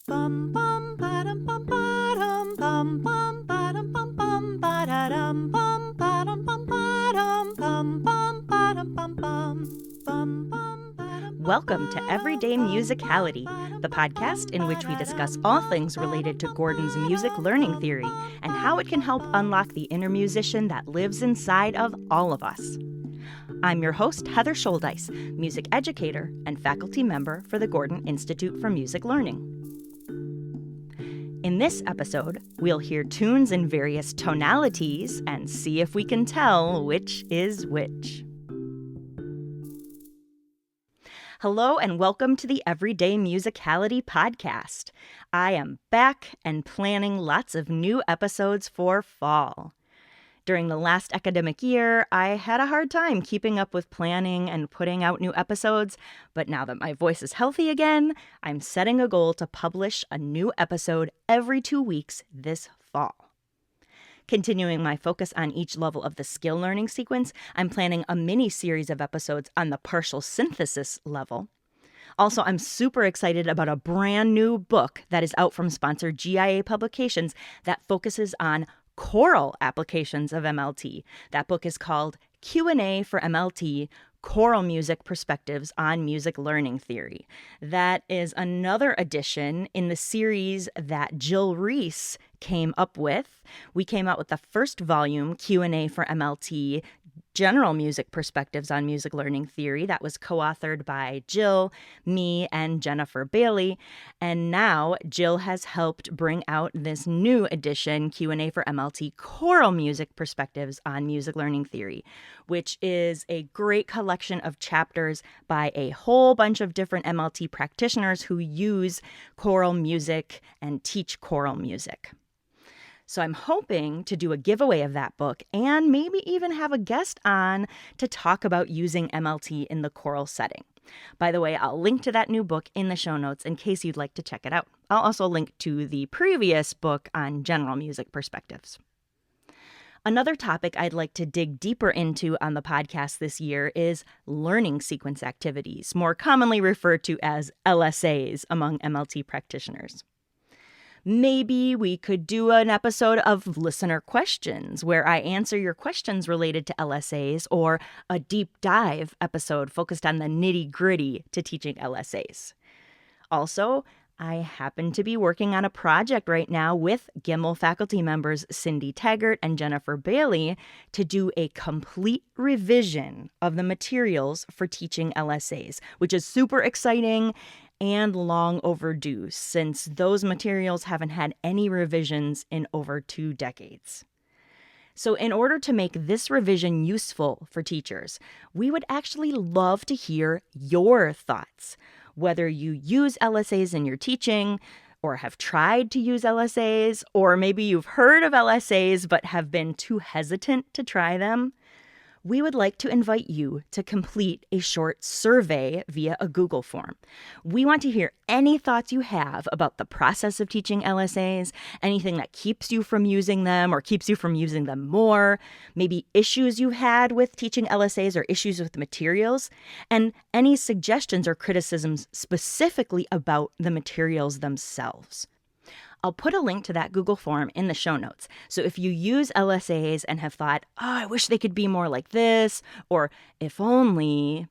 Bum bum ba-dum bum ba-dum bum bum ba-dum bum bum ba-da-dum bum ba-dum bum ba-dum bum bum ba-dum bum bum bum bum ba-dum. Welcome to Everyday Musicality, the podcast in which we discuss all things related to Gordon's music learning theory and how it can help unlock the inner musician that lives inside of all of us. I'm your host, Heather Shouldice, music educator and faculty member for the Gordon Institute for Music Learning. In this episode, we'll hear tunes in various tonalities and see if we can tell which is which. Hello and welcome to the Everyday Musicality podcast. I am back and planning lots of new episodes for fall. During the last academic year, I had a hard time keeping up with planning and putting out new episodes, but now that my voice is healthy again, I'm setting a goal to publish a new episode every 2 weeks this fall. Continuing my focus on each level of the skill learning sequence, I'm planning a mini series of episodes on the partial synthesis level. Also, I'm super excited about a brand new book that is out from sponsor GIA Publications that focuses on choral applications of MLT. That book is called Q&A for MLT, Choral Music Perspectives on Music Learning Theory. That is another edition in the series that Jill Reese came up with. We came out with the first volume, Q&A for MLT, General Music Perspectives on Music Learning Theory. That was co-authored by Jill, me, and Jennifer Bailey. And now Jill has helped bring out this new edition, Q&A for MLT, Choral Music Perspectives on Music Learning Theory, which is a great collection of chapters by a whole bunch of different MLT practitioners who use choral music and teach choral music. So I'm hoping to do a giveaway of that book and maybe even have a guest on to talk about using MLT in the choral setting. By the way, I'll link to that new book in the show notes in case you'd like to check it out. I'll also link to the previous book on general music perspectives. Another topic I'd like to dig deeper into on the podcast this year is learning sequence activities, more commonly referred to as LSAs among MLT practitioners. Maybe we could do an episode of listener questions where I answer your questions related to LSAs, or a deep dive episode focused on the nitty-gritty to teaching LSAs. Also, I happen to be working on a project right now with GIML faculty members Cindy Taggart and Jennifer Bailey to do a complete revision of the materials for teaching LSAs, which is super exciting and long overdue, since those materials haven't had any revisions in over 2 decades. So in order to make this revision useful for teachers, we would actually love to hear your thoughts, whether you use LSAs in your teaching or have tried to use LSAs, or maybe you've heard of LSAs but have been too hesitant to try them. We would like to invite you to complete a short survey via a Google form. We want to hear any thoughts you have about the process of teaching LSAs, anything that keeps you from using them or keeps you from using them more, maybe issues you've had with teaching LSAs or issues with the materials, and any suggestions or criticisms specifically about the materials themselves. I'll put a link to that Google form in the show notes. So if you use LSAs and have thought, I wish they could be more like this, or if only,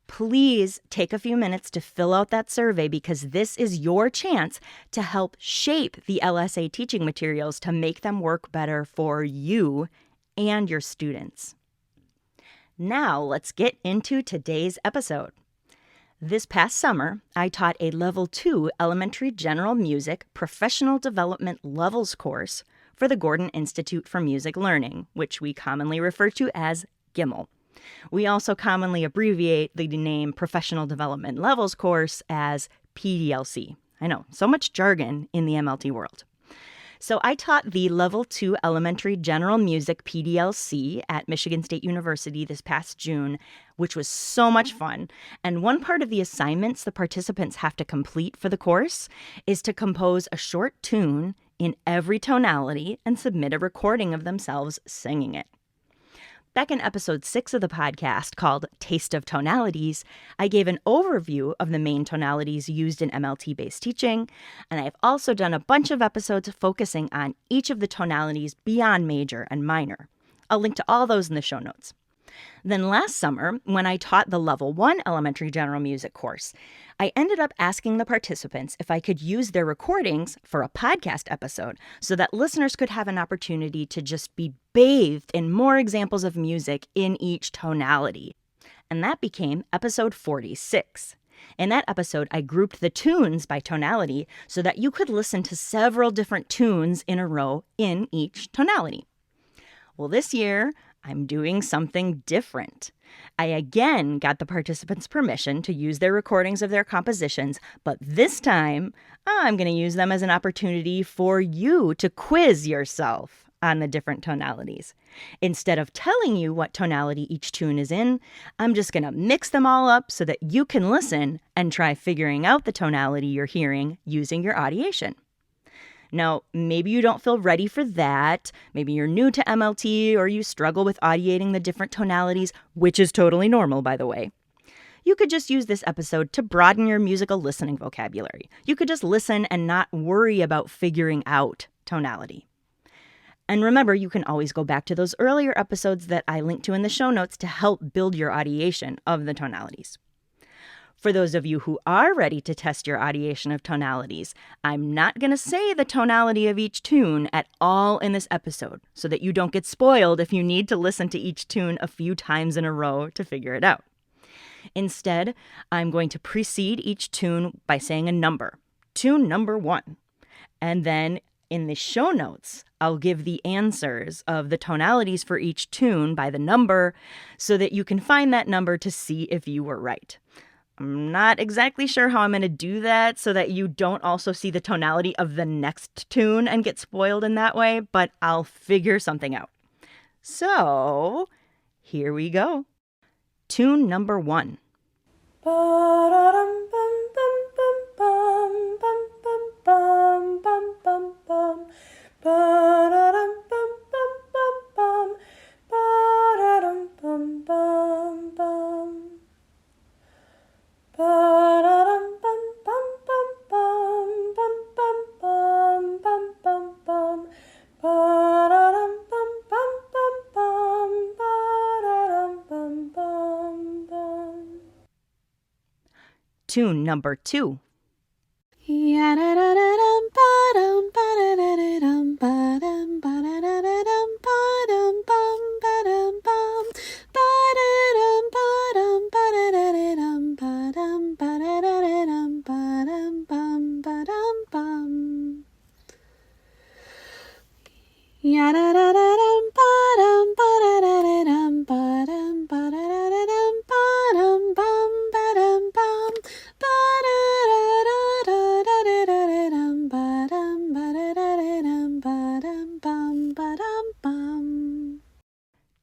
please take a few minutes to fill out that survey, because this is your chance to help shape the LSA teaching materials to make them work better for you and your students. Now let's get into today's episode. This past summer, I taught a Level 2 Elementary General Music Professional Development Levels course for the Gordon Institute for Music Learning, which we commonly refer to as GIML. We also commonly abbreviate the name Professional Development Levels course as PDLC. I know, so much jargon in the MLT world. So I taught the Level 2 Elementary General Music PDLC at Michigan State University this past June, which was so much fun. And one part of the assignments the participants have to complete for the course is to compose a short tune in every tonality and submit a recording of themselves singing it. Back in episode 6 of the podcast called Taste of Tonalities, I gave an overview of the main tonalities used in MLT-based teaching, and I've also done a bunch of episodes focusing on each of the tonalities beyond major and minor. I'll link to all those in the show notes. Then last summer, when I taught the Level 1 Elementary General Music course, I ended up asking the participants if I could use their recordings for a podcast episode so that listeners could have an opportunity to just be bathed in more examples of music in each tonality. And that became episode 46. In that episode, I grouped the tunes by tonality so that you could listen to several different tunes in a row in each tonality. Well, this year, I'm doing something different. I again got the participants' permission to use their recordings of their compositions, but this time I'm going to use them as an opportunity for you to quiz yourself on the different tonalities. Instead of telling you what tonality each tune is in, I'm just going to mix them all up so that you can listen and try figuring out the tonality you're hearing using your audiation. Now, maybe you don't feel ready for that. Maybe you're new to MLT or you struggle with audiating the different tonalities, which is totally normal, by the way. You could just use this episode to broaden your musical listening vocabulary. You could just listen and not worry about figuring out tonality. And remember, you can always go back to those earlier episodes that I linked to in the show notes to help build your audiation of the tonalities. For those of you who are ready to test your audiation of tonalities, I'm not going to say the tonality of each tune at all in this episode so that you don't get spoiled if you need to listen to each tune a few times in a row to figure it out. Instead, I'm going to precede each tune by saying a number, tune number 1. And then in the show notes, I'll give the answers of the tonalities for each tune by the number so that you can find that number to see if you were right. I'm not exactly sure how I'm going to do that so that you don't also see the tonality of the next tune and get spoiled in that way, but I'll figure something out. So, here we go. Tune number 1. Tune number 2.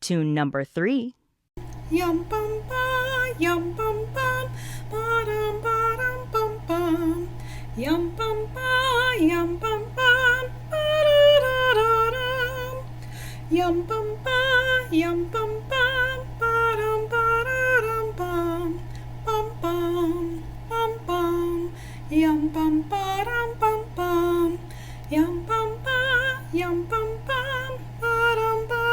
Tune number 3. Yum bum ba, yum bum bum, ba dum bum bum. Yum bum ba, yum bum bum, ba da da dum. Yum bum ba, yum bum bum, ba dum bum. Bum bum. Yum bum ba dum bum. Yum bum ba, yum bum bum, ba dum bum.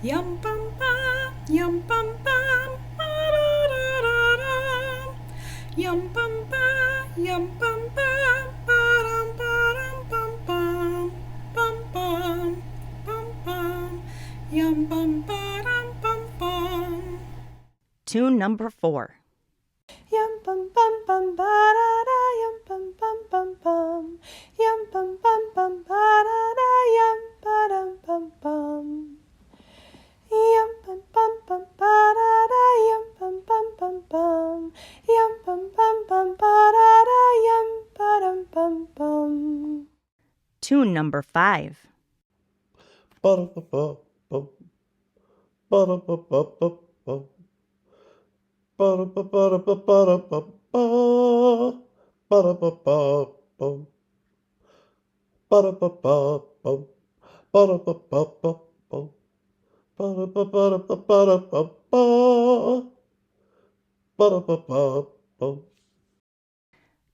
Yum bum ba, yum bum bum, ba da da dum. Yum bum ba, yum bum bum, ba dum bum. Bum. Yum bum ba bum. Tune number 4. Yum bum bum ba da da, yum bum bum. Yum bum bum ba da da, yum ba dum bum. Yum bum bum ba da da, yum bum bum. Yum bum bum ba da da, yum ba dum. Tune number 5.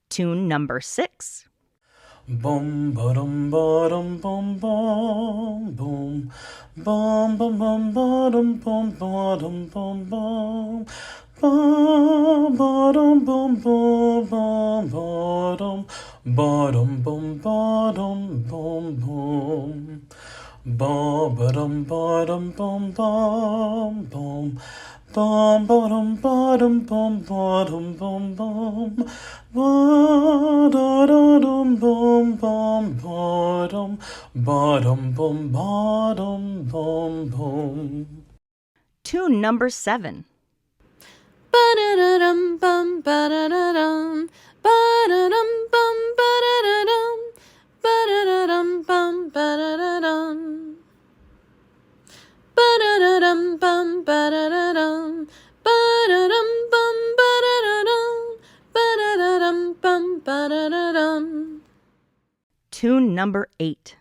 Tune number 6. Bum ba-dum ba-dum bum bum bum bum bum bum ba-dum bum ba-dum bum bum bum ba-dum bum bum bum ba-dum bum ba-dum bum bum ba-ba-dum ba-dum bum bum bum bum ba-dum ba-dum bum ba-dum bum bum ba-da-da-dum bum bum ba-dum ba-dum bum ba-dum bum bum. Tune number 7. Ba-da-da-dum bum ba-da-da-dum ba-da-dum bum ba-da-da-dum ba-da-da-dum bum ba-da-da-dum ba-da-da-dum bum ba-da-da-dum ba-da-dum bum ba-da-da-dum ba-da-da-dum bum ba-da-da-dum. Tune number 8.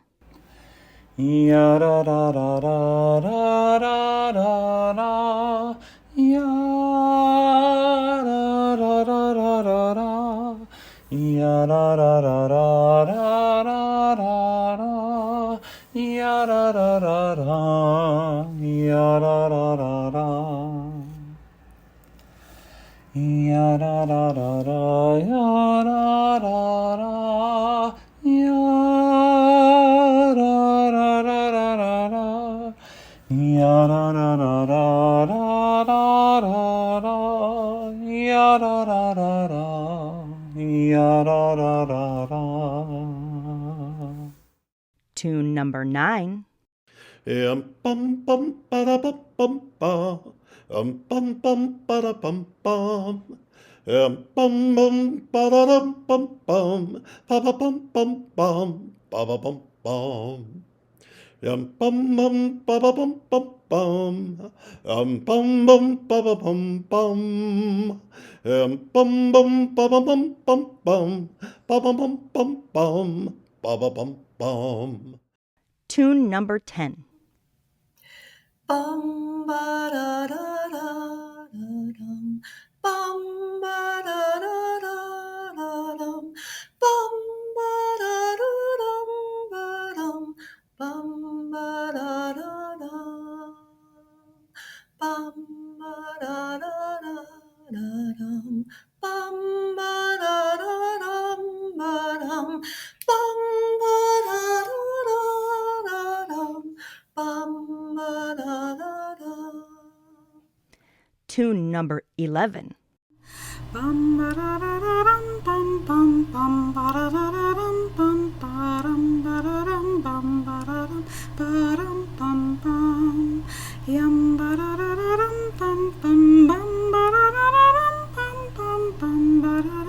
Ya da da da da da da da da. Ya da da da da da da. Ya da da da da da da da da. Ya da da da da. Ya da da da da. Ya da da da da. Ya da da da. Ya da da da da da da. Ya da da da da da da da da. Ya da da da da. Ya da da da da. Tune number 9. Bum bum ba da bum bum ba. Bum bum ba da bum bum. Bum bum ba da dum bum bum. Ba ba bum bum bum. Ba ba bum bum. Bum bum ba ba bum bum bum. Bum bum ba ba bum bum. Bum bum ba ba bum bum bum. Ba ba bum bum bum. Ba ba bum bum. Tune number 10. Bum ba da da da dum. Bum ba da da da dum. Bum ba da dum ba dum. Bum ba da da. Bum ba da da dum. Bum ba da dum ba dum. Bum ba da dum. Bum ba da da. Tune number 11. Bum ba da dum bum bum bum ba da dum bum ba dum bum ba dum bum bum. Yum ba da dum bum bum bum ba da dum bum bum bum ba da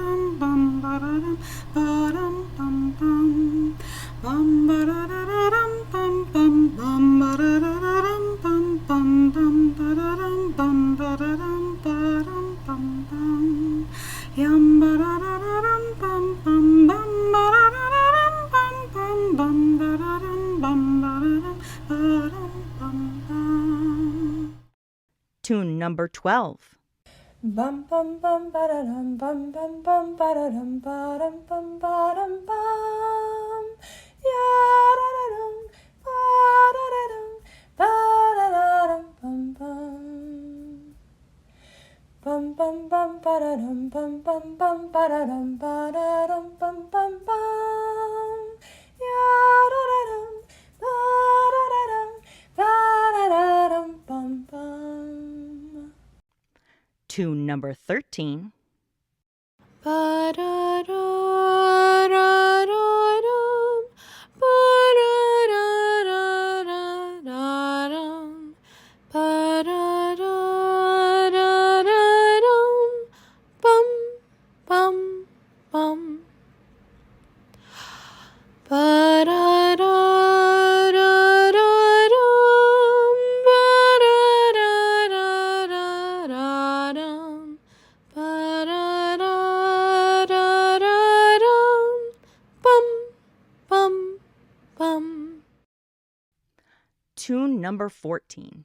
dum bum bum. Bum ba da dum bum bum bum ba da dum bum bum bum ba da dum bum bum. Yum ba da dum bum bum bum ba da dum bum bum ba da dum bum bum. Tune number 12. Bum bum bum ba da dum bum bum bum ba da dum bum ba dum bum. Ya da da dum ba da dum ba da dum bum bum. Bum bum bum ba da dum bum bum bum ba da dum bum bum bum. Ya da da dum ba da dum bum bum. Tune number 13. Ba da da da da dum. Ba da da da da da dum. Ba da da da da dum. Bum bum bum. Ba da da da da dum. Ba da da da da dum. Ba da da da da dum. Bum bum bum. Tune number 14.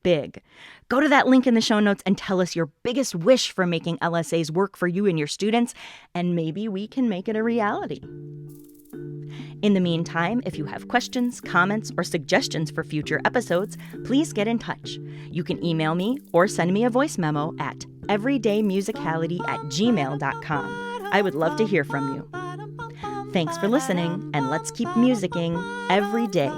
big. Go to that link in the show notes and tell us your biggest wish for making LSAs work for you and your students, and maybe we can make it a reality. In the meantime, if you have questions, comments, or suggestions for future episodes, please get in touch. You can email me or send me a voice memo at everydaymusicality@gmail.com. I would love to hear from you. Thanks for listening, and let's keep musicking every day.